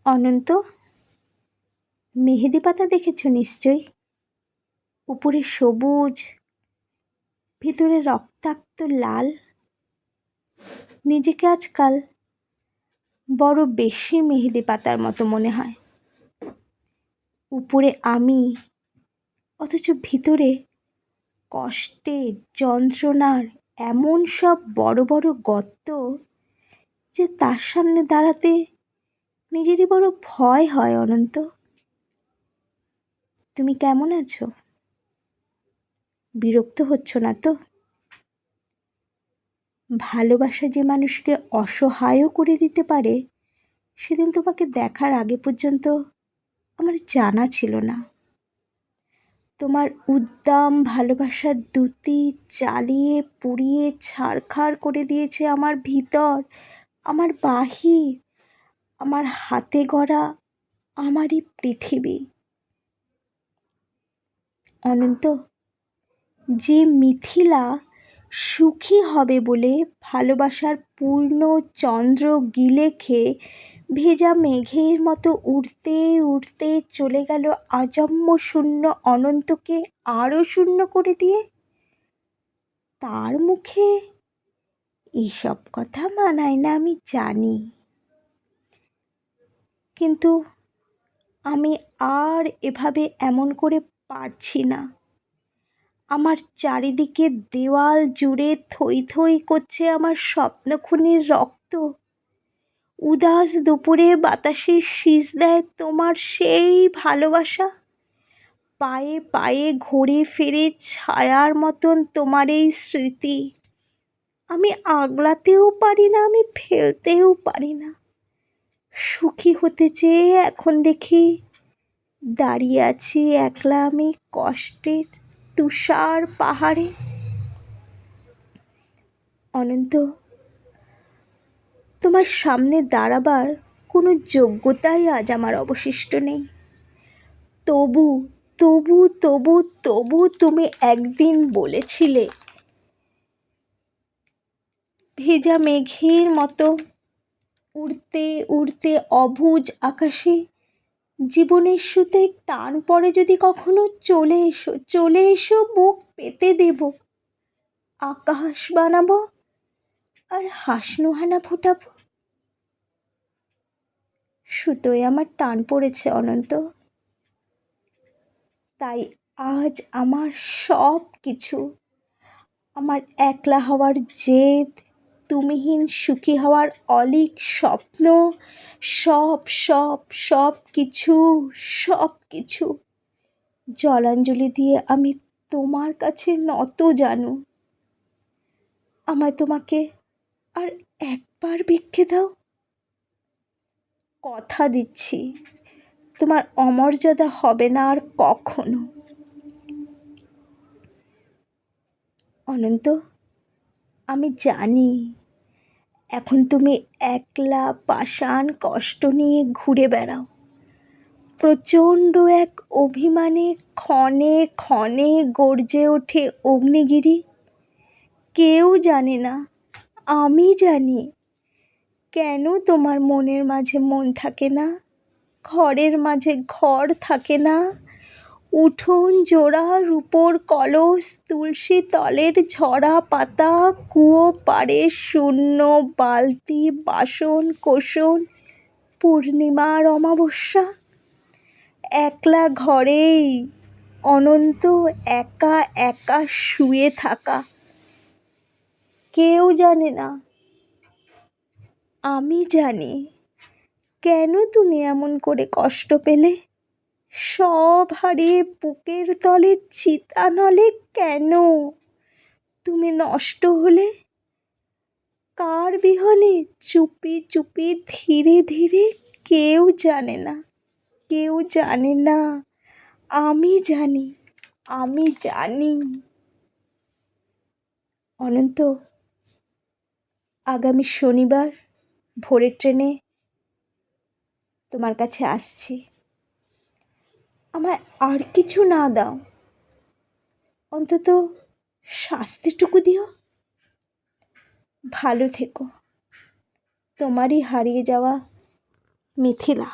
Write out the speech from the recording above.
অনন্ত, মেহেদি পাতা দেখেছ নিশ্চয়ই? উপরে সবুজ, ভিতরে রক্তাক্ত লাল। নিজেকে আজকাল বড় বেশি মেহেদি পাতার মতো মনে হয়। উপরে আমি, অথচ ভিতরে কষ্টে, যন্ত্রণার এমন সব বড় বড় গর্ত যে তার সামনে দাঁড়াতে নিজেরই বড় ভয় হয়। অনন্ত, তুমি কেমন আছো? বিরক্ত হচ্ছ না তো? ভালোবাসা যে মানুষকে অসহায়ও করে দিতে পারে, সেদিন তোমাকে দেখার আগে পর্যন্ত আমার জানা ছিল না। তোমার উদ্দাম ভালোবাসার দ্যুতি জ্বালিয়ে পুড়িয়ে ছারখার করে দিয়েছে আমার ভিতর, আমার বাহির, আমার হাতে গড়া আমারই পৃথিবী। অনন্ত, যে মিথিলা সুখী হবে বলে ভালোবাসার পূর্ণ চন্দ্র গিলে খেয়ে ভেজা মেঘের মতো উড়তে উড়তে চলে গেল আজন্ম শূন্য অনন্তকে আরও শূন্য করে দিয়ে, তার মুখে এসব কথা মানায় না আমি জানি, কিন্তু আমি আর এভাবে এমন করে পারছি না। আমার চারিদিকে দেওয়াল জুড়ে থই থই করছে আমার স্বপ্নখনির রক্ত। উদাস দুপুরে বাতাসে শীষ দেয় তোমার সেই ভালোবাসা। পায়ে পায়ে ঘুরে ফিরে ছায়ার মতন তোমার এই স্মৃতি। আমি আগলাতেও পারি না, আমি ফেলতেও পারি না। সুখী হতে চেয়ে এখন দেখি দাঁড়িয়ে আছি একলা আমি কষ্টের তুষার পাহাড়ে। অনন্ত, তোমার সামনে দাঁড়াবার কোনো যোগ্যতাই আজ আমার অবশিষ্ট নেই। তবু তবু তবু তবু তুমি একদিন বলেছিলে, ভেজা মেঘের মতো উড়তে উড়তে অবুঝ আকাশে জীবনের সুতে টান পড়ে যদি কখনো চলে এসো বুক পেতে দেব, আকাশ বানাবো আর হাসনুহানা ফোটাবো। সুতোয় আমার টান পড়েছে অনন্ত, তাই আজ আমার সব কিছু, আমার একলা হওয়ার জেদ, তুমিহীন সুখী হওয়ার অলীক স্বপ্ন, সব সব সব কিছু সব কিছু জলাঞ্জলি দিয়ে আমি তোমার কাছে নত জানু। আমায় তোমাকে আর একবার ভিক্ষে দাও। কথা দিচ্ছি তোমার অমর্যাদা হবে না আর কখনো। অনন্ত, আমি জানি এখন তুমি একলা পাষাণ কষ্ট নিয়ে ঘুরে বেড়াও। প্রচণ্ড এক অভিমানে ক্ষণে ক্ষণে গর্জে ওঠে অগ্নিগিরি। কেউ জানে না, আমি জানি কেন তোমার মনের মাঝে মন থাকে না, ঘরের মাঝে ঘর থাকে না। উঠোন জোড়া রূপোর কলস, তুলসী তলের ঝরা পাতা, কুয়ো পাড়ে শূন্য বালতি, বাসন কোসন, পূর্ণিমার অমাবস্যা। একলা ঘরেই অনন্ত একা একা শুয়ে থাকা। কেউ জানে না, আমি জানি কেন তুমি এমন করে কষ্ট পেলে। সব হারিয়ে বুকের তলে চিতা নলে কেন তুমি নষ্ট হলে। কার বিহনে চুপি চুপি ধীরে ধীরে, কেউ জানে না, কেউ জানে না। আমি জানি, আমি জানি। অনন্ত, আগামী শনিবার ভোরের ট্রেনে তোমার কাছে আসছি। আমার আর কিছু না দাও, অন্তত শাস্তিটুকু দিও। ভালো থেকো, তোমারই হারিয়ে যাওয়া মিথিলা।